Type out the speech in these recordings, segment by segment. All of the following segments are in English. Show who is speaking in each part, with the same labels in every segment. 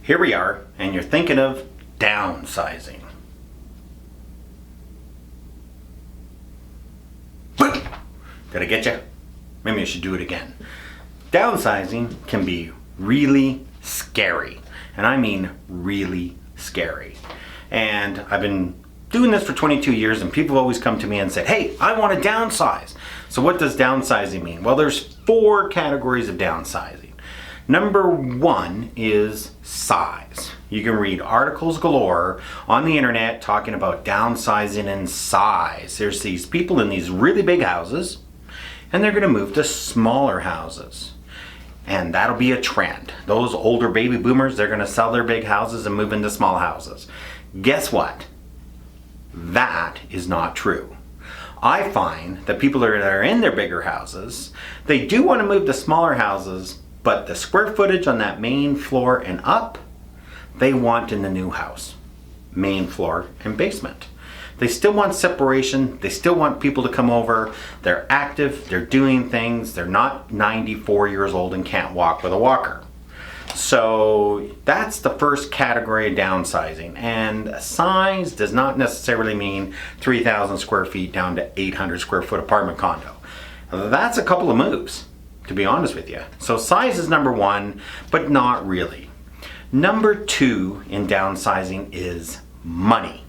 Speaker 1: Here we are, and you're thinking of downsizing. Boom! Did I get you? Maybe I should do it again. Downsizing can be really scary, and I mean really scary. And I've been doing this for 22 years, and people always come to me and say, hey, I want to downsize. So what does downsizing mean? Well, there's 4 categories of downsizing. Number 1 is size. You can read articles galore on the internet talking about downsizing in size. There's these people in these really big houses, and they're going to move to smaller houses. And that'll be a trend. Those older baby boomers, they're going to sell their big houses and move into small houses. Guess what? That is not true. I find that people that are in their bigger houses, they do want to move to smaller houses, but the square footage on that main floor and up, they want in the new house. Main floor and basement. They still want separation. They still want people to come over. They're active. They're doing things. They're not 94 years old and can't walk with a walker. So that's the first category of downsizing. And size does not necessarily mean 3,000 square feet down to 800 square foot apartment condo. That's a couple of moves, to be honest with you. So size is number 1, but not really. Number 2 in downsizing is money.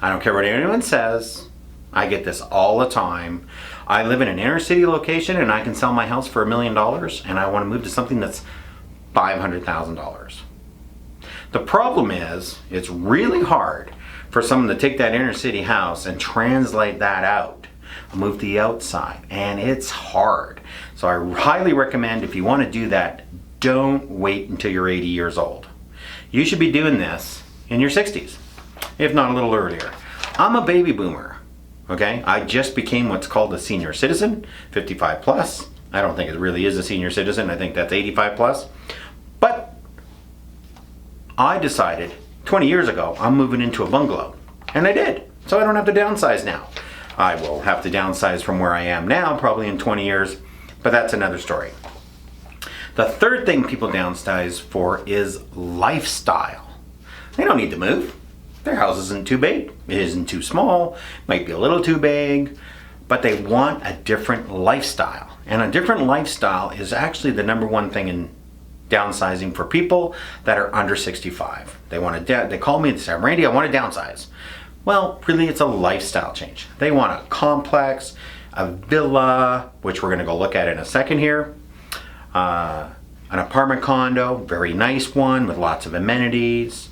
Speaker 1: I don't care what anyone says. I get this all the time. I live in an inner city location and I can sell my house for $1 million, and I want to move to something that's $500,000. The problem is, it's really hard for someone to take that inner city house and translate that out. Move to the outside, and it's hard. So I highly recommend, if you want to do that, don't wait until you're 80 years old. You should be doing this in your 60s, if not a little earlier. I'm a baby boomer, okay? I just became what's called a senior citizen, 55 plus. I don't think it really is a senior citizen. I think that's 85 plus. But I decided 20 years ago I'm moving into a bungalow, and I did. So I don't have to downsize now. I will have to downsize from where I am now probably in 20 years, but that's another story. The third thing people downsize for is lifestyle. They don't need to move. Their house isn't too big, it isn't too small, might be a little too big, but they want a different lifestyle. And a different lifestyle is actually the number 1 thing in downsizing for people that are under 65. They call me and say, Randy, I want to downsize. Well, really, it's a lifestyle change. They want a complex, a villa, which we're going to go look at in a second here, an apartment condo, very nice one with lots of amenities,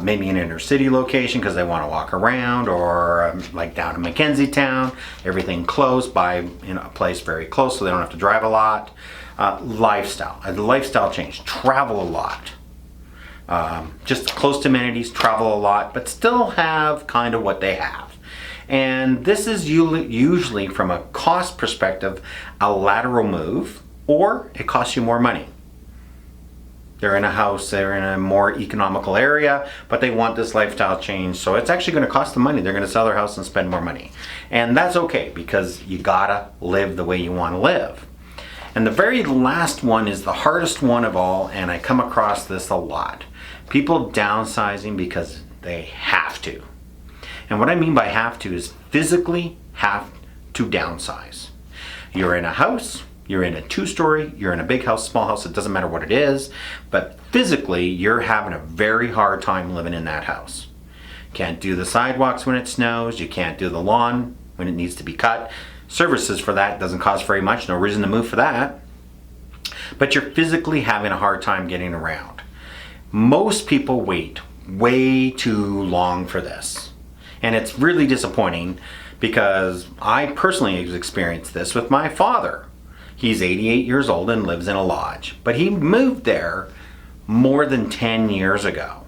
Speaker 1: maybe an inner city location because they want to walk around, or like down in Mackenzie Town, everything close by, a place very close so they don't have to drive a lot. A lifestyle change, travel a lot. Just close to amenities, travel a lot, but still have kind of what they have. And this is usually, from a cost perspective, a lateral move, or it costs you more money. They're in a house, they're in a more economical area, but they want this lifestyle change, so it's actually going to cost them money. They're going to sell their house and spend more money. And that's okay, because you gotta live the way you want to live. And the very last one is the hardest one of all, and I come across this a lot. People downsizing because they have to. And what I mean by have to is physically have to downsize. You're in a house, you're in a 2-story, you're in a big house, small house, it doesn't matter what it is, but physically you're having a very hard time living in that house. Can't do the sidewalks when it snows, you can't do the lawn when it needs to be cut. Services for that doesn't cost very much, no reason to move for that. But you're physically having a hard time getting around. Most people wait way too long for this. And it's really disappointing, because I personally have experienced this with my father. He's 88 years old and lives in a lodge, but he moved there more than 10 years ago.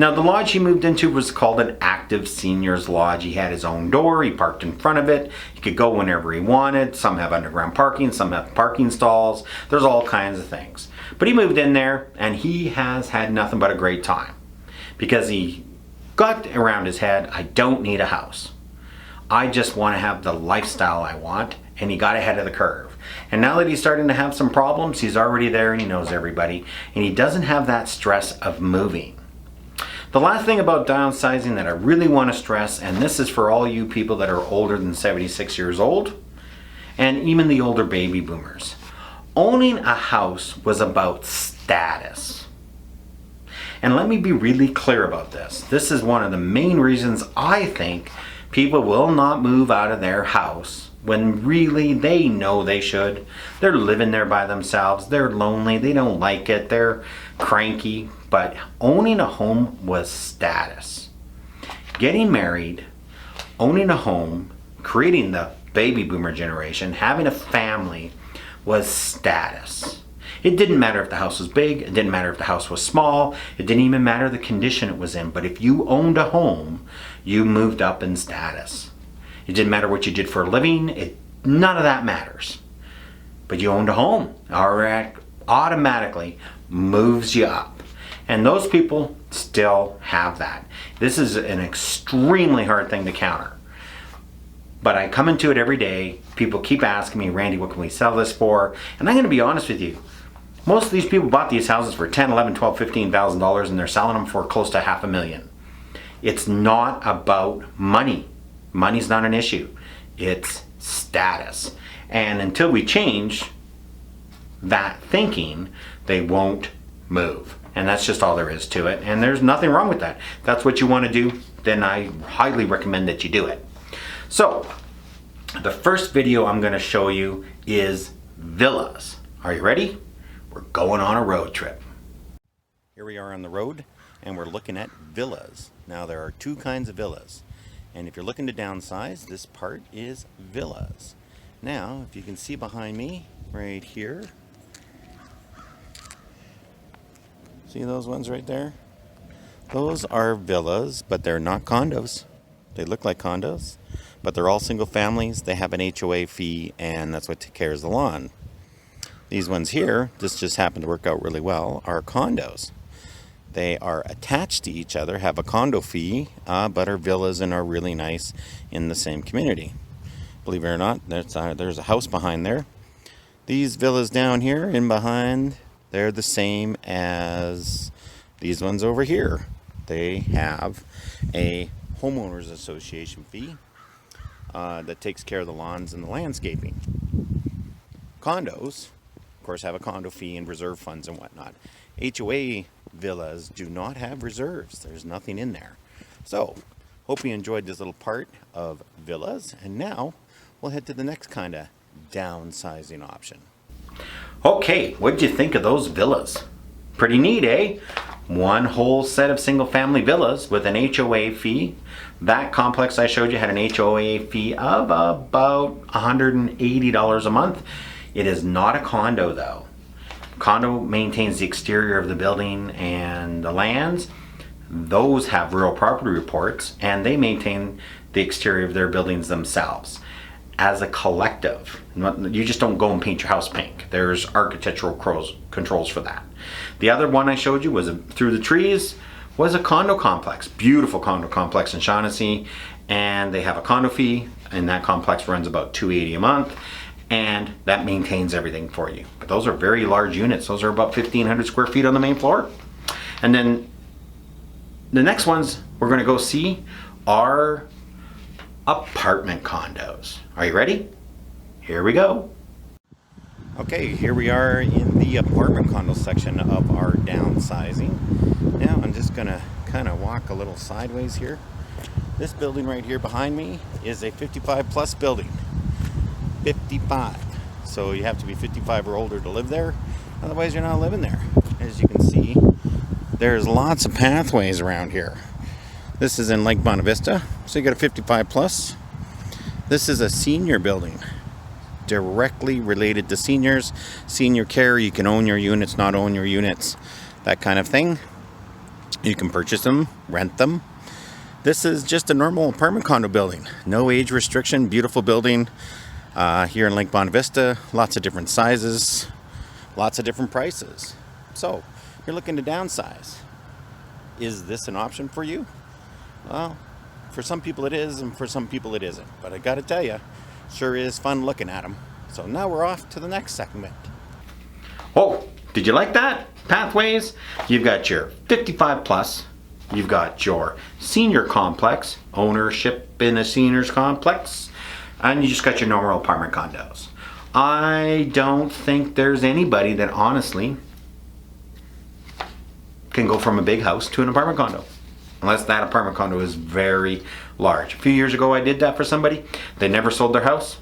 Speaker 1: Now, the lodge he moved into was called an active seniors lodge. He had his own door, he parked in front of it, he could go whenever he wanted. Some have underground parking, some have parking stalls, there's all kinds of things. But he moved in there, and he has had nothing but a great time, because he got around his head, I don't need a house. I just want to have the lifestyle I want, and he got ahead of the curve. And now that he's starting to have some problems, he's already there and he knows everybody. And he doesn't have that stress of moving. The last thing about downsizing that I really want to stress, and this is for all you people that are older than 76 years old, and even the older baby boomers. Owning a house was about status. And let me be really clear about this. This is one of the main reasons I think people will not move out of their house when really they know they should. They're living there by themselves. They're lonely. They don't like it. They're cranky. But owning a home was status. Getting married, owning a home, creating the baby boomer generation, having a family was status. It didn't matter if the house was big. It didn't matter if the house was small. It didn't even matter the condition it was in. But if you owned a home, you moved up in status. It didn't matter what you did for a living. None of that matters. But you owned a home. Automatically moves you up. And those people still have that. This is an extremely hard thing to counter. But I come into it every day. People keep asking me, Randy, what can we sell this for? And I'm going to be honest with you. Most of these people bought these houses for $10,000, $11,000, $12,000, $15,000 and they're selling them for close to $500,000. It's not about money. Money's not an issue. It's status. And until we change that thinking, they won't move. And that's just all there is to it. And there's nothing wrong with that. If that's what you want to do, then I highly recommend that you do it. So, the first video I'm going to show you is villas. Are you ready? We're going on a road trip. Here we are on the road and we're looking at villas. Now there are two kinds of villas. And if you're looking to downsize, this part is villas. Now, if you can see behind me, right here, see those ones right there? Those are villas, but they're not condos. They look like condos, but they're all single families. They have an HOA fee, and that's what takes care of the lawn. These ones here, this just happened to work out really well, are condos. They are attached to each other, have a condo fee, but are villas and are really nice in the same community. Believe it or not, there's a house behind there. These villas down here and behind, they're the same as these ones over here. They have a homeowners association fee that takes care of the lawns and the landscaping. Condos, of course, have a condo fee and reserve funds and whatnot. HOA villas do not have reserves. There's nothing in there. So, hope you enjoyed this little part of villas. And now, we'll head to the next kind of downsizing option. Okay, what'd you think of those villas? Pretty neat, eh? One whole set of single family villas with an HOA fee. That complex I showed you had an HOA fee of about $180 a month. It is not a condo though. Condo maintains the exterior of the building and the lands. Those have real property reports and they maintain the exterior of their buildings themselves. As a collective, you just don't go and paint your house pink. There's architectural controls for that. The other one I showed you was through the trees, was a condo complex. Beautiful condo complex in Shaughnessy, and they have a condo fee, and that complex runs about $280 a month, and that maintains everything for you. But those are very large units. Those are about 1,500 square feet on the main floor. And then the next ones we're going to go see are apartment condos. Are you ready? Here we go. Okay, here we are in the apartment condo section of our downsizing. Now I'm just gonna kind of walk a little sideways here. This building right here behind me is a 55 plus building. 55. So you have to be 55 or older to live there. Otherwise you're not living there. As you can see, there's lots of pathways around here. This is in Lake Bonavista, so you got a 55 plus. This is a senior building, directly related to seniors. Senior care, you can own your units, not own your units, that kind of thing. You can purchase them, rent them. This is just a normal apartment condo building. No age restriction, beautiful building here in Lake Bonavista. Lots of different sizes, lots of different prices. So, you're looking to downsize. Is this an option for you? Well, for some people it is, and for some people it isn't. But I gotta tell you, sure is fun looking at them. So now we're off to the next segment. Oh, did you like that? Pathways, you've got your 55 plus, you've got your senior complex, ownership in a seniors complex, and you just got your normal apartment condos. I don't think there's anybody that honestly can go from a big house to an apartment condo, unless that apartment condo is very large. A few years ago I did that for somebody. They never sold their house.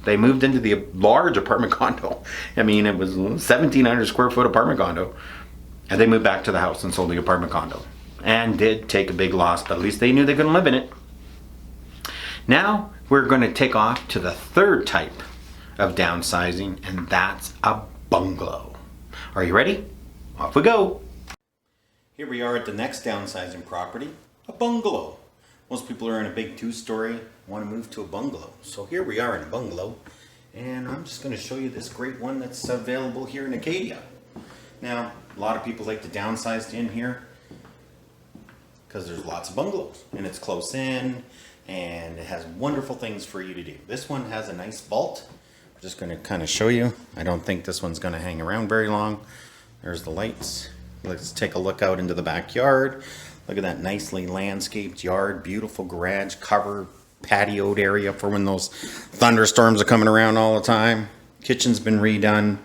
Speaker 1: They moved into the large apartment condo. I mean, it was a 1,700 square foot apartment condo. And they moved back to the house and sold the apartment condo. And did take a big loss, but at least they knew they couldn't live in it. Now, we're going to take off to the third type of downsizing, and that's a bungalow. Are you ready? Off we go. Here we are at the next downsizing property, a bungalow. Most people are in a big two-story, want to move to a bungalow. So here we are in a bungalow, and I'm just going to show you this great one that's available here in Acadia. Now, a lot of people like to downsize in here because there's lots of bungalows, and it's close in, and it has wonderful things for you to do. This one has a nice vault. I'm just going to kind of show you. I don't think this one's going to hang around very long. There's the lights. Let's take a look out into the backyard. Look at that nicely landscaped yard, beautiful garage, covered, patioed area for when those thunderstorms are coming around all the time. Kitchen's been redone,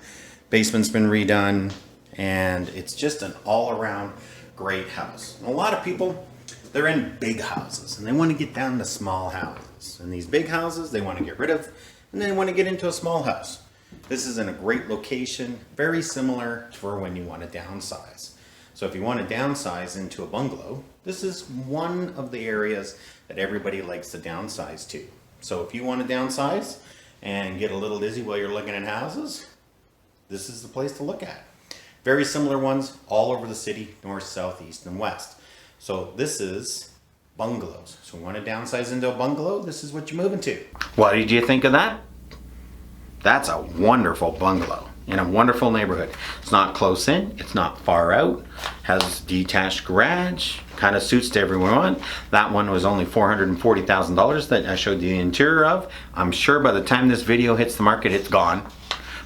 Speaker 1: basement's been redone, and it's just an all-around great house. And a lot of people, they're in big houses and they want to get down to small houses. And these big houses they want to get rid of, and they want to get into a small house. This is in a great location, very similar for when you want to downsize. So if you want to downsize into a bungalow, this is one of the areas that everybody likes to downsize to. So if you want to downsize and get a little dizzy while you're looking at houses, this is the place to look at. Very similar ones all over the city, north, south, east, and west. So this is bungalows. So you want to downsize into a bungalow, this is what you're moving to. What did you think of that? That's a wonderful bungalow in a wonderful neighborhood. It's not close in, it's not far out, has detached garage, kind of suits to everyone. That one was only $440,000 that I showed you the interior of. I'm sure by the time this video hits the market, it's gone.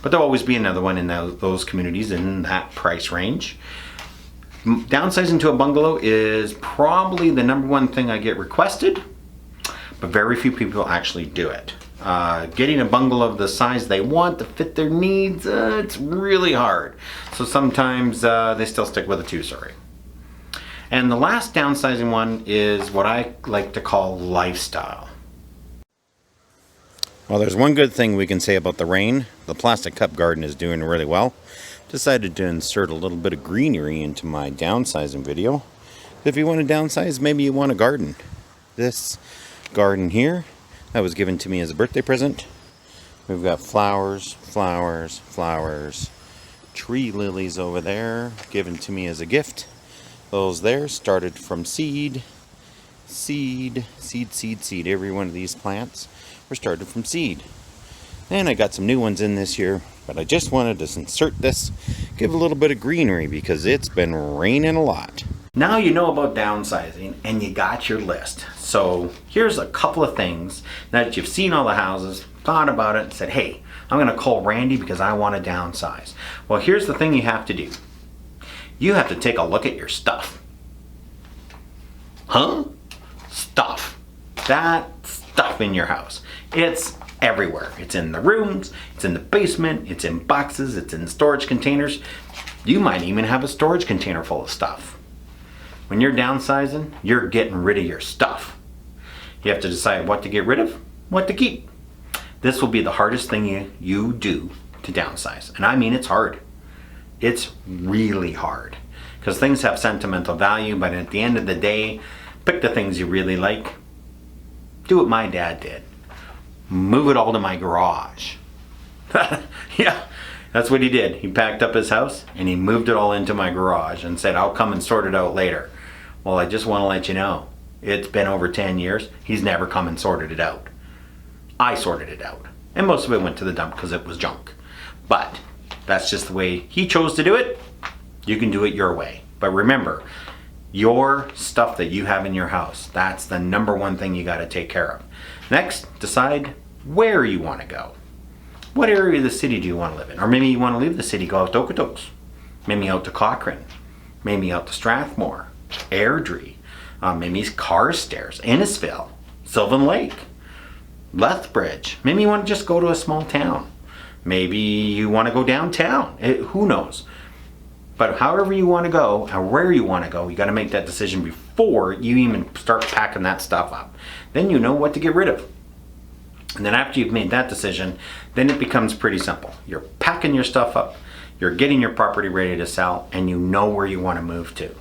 Speaker 1: But there'll always be another one in those communities in that price range. Downsizing to a bungalow is probably the number one thing I get requested, but very few people actually do it. Getting a bungalow of the size they want to fit their needs, it's really hard. So sometimes they still stick with a two-story. And the last downsizing one is what I like to call lifestyle. Well, there's one good thing we can say about the rain. The plastic cup garden is doing really well. Decided to insert a little bit of greenery into my downsizing video. If you want to downsize, maybe you want a garden. This garden here, that was given to me as a birthday present. We've got flowers, flowers, flowers. Tree lilies over there, given to me as a gift. Those there started from seed. Seed, seed, seed, seed. Every one of these plants were started from seed. And I got some new ones in this year, but I just wanted to insert this, give a little bit of greenery because it's been raining a lot. Now you know about downsizing and you got your list. So here's a couple of things that you've seen all the houses, thought about it, and said, hey, I'm going to call Randy because I want to downsize. Well, here's the thing you have to do. You have to take a look at your stuff. Huh? Stuff. That stuff in your house. It's everywhere. It's in the rooms, it's in the basement, it's in boxes, it's in storage containers. You might even have a storage container full of stuff. When you're downsizing, you're getting rid of your stuff. You have to decide what to get rid of, what to keep. This will be the hardest thing you do to downsize. And I mean, it's hard. It's really hard. Because things have sentimental value, but at the end of the day, pick the things you really like. Do what my dad did. Move it all to my garage. Yeah, that's what he did. He packed up his house and he moved it all into my garage and said, I'll come and sort it out later. Well, I just want to let you know, it's been over 10 years. He's never come and sorted it out. I sorted it out. And most of it went to the dump because it was junk. But that's just the way he chose to do it. You can do it your way. But remember, your stuff that you have in your house, that's the number one thing you got to take care of. Next, decide where you want to go. What area of the city do you want to live in? Or maybe you want to leave the city, go out to Okotoks, maybe out to Cochrane, maybe out to Strathmore, Airdrie, maybe Carstairs, Innisfil, Sylvan Lake, Lethbridge. Maybe you want to just go to a small town. Maybe you want to go downtown. Who knows? But however you want to go and where you want to go, you got to make that decision before you even start packing that stuff up. Then you know what to get rid of. And then after you've made that decision, then it becomes pretty simple. You're packing your stuff up, you're getting your property ready to sell, and you know where you want to move to.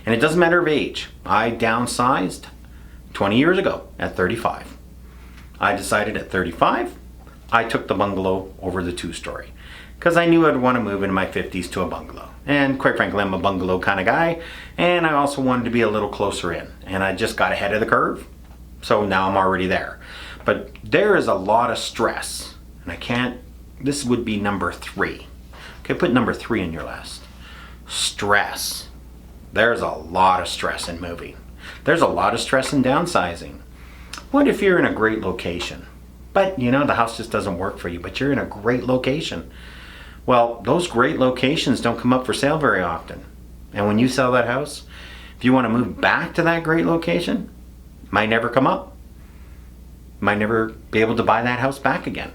Speaker 1: And it doesn't matter of age. I downsized 20 years ago at 35. I decided at 35, I took the bungalow over the 2-story because I knew I'd want to move into my 50s to a bungalow. And quite frankly, I'm a bungalow kind of guy, and I also wanted to be a little closer in. And I just got ahead of the curve, so now I'm already there. But there is a lot of stress, and this would be number 3. Okay, put number 3 in your list. Stress. There's a lot of stress in moving. There's a lot of stress in downsizing. What if you're in a great location, but the house just doesn't work for you, but you're in a great location? Well, those great locations don't come up for sale very often. And when you sell that house, if you want to move back to that great location, it might never come up. You might never be able to buy that house back again.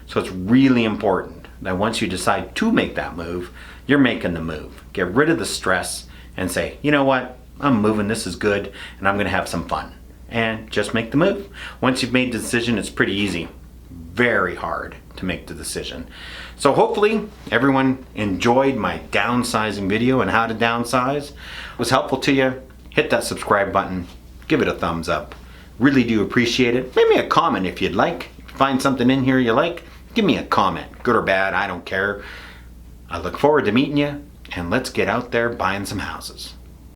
Speaker 1: So it's really important that once you decide to make that move, you're making the move. Get rid of the stress and say, you know what, I'm moving, this is good, and I'm going to have some fun. And just make the move. Once you've made the decision, it's pretty easy. Very hard to make the decision. So hopefully everyone enjoyed my downsizing video and how to downsize. It was helpful to you. Hit that subscribe button. Give it a thumbs up. Really do appreciate it. Maybe a comment if you'd like. If you find something in here you like, give me a comment. Good or bad, I don't care. I look forward to meeting you, and let's get out there buying some houses.